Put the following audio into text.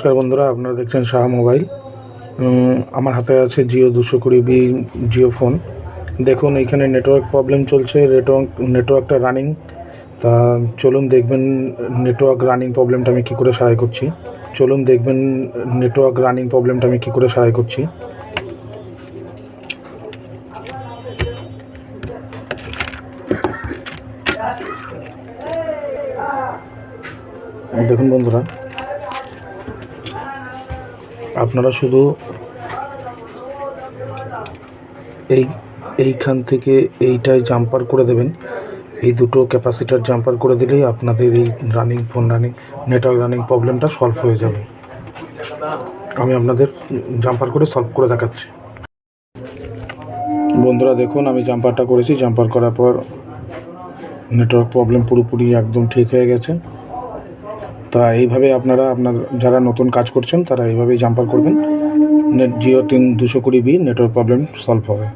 নমস্কার বন্ধুরা, আপনারা দেখছেন সাহা মোবাইল। আমার হাতে আছে জিও 220B জিও ফোন। দেখুন এইখানে নেটওয়ার্ক প্রবলেম চলছে, নেটওয়ার্কটা রানিং। তা চলুন দেখবেন নেটওয়ার্ক রানিং প্রবলেমটা আমি কী করে সারাই করছি। দেখুন বন্ধুরা, আপনারা শুধু এইখান থেকে এইটায় জাম্পার করে দেবেন। এই দুটো ক্যাপাসিটার জাম্পার করে দিলেই আপনাদের এই নেটওয়ার্ক রানিং প্রবলেমটা সলভ হয়ে যাবে। আমি আপনাদের জাম্পার করে সলভ করে দেখাচ্ছি। বন্ধুরা দেখুন, আমি জাম্পারটা করেছি। জাম্পার করার পর নেটওয়ার্ক প্রবলেম পুরোপুরি একদম ঠিক হয়ে গেছে। তা এইভাবে আপনারা যারা নতুন কাজ করছেন তারা এইভাবেই জাম্পার করবেন। Jio 220B network problem solve হবে।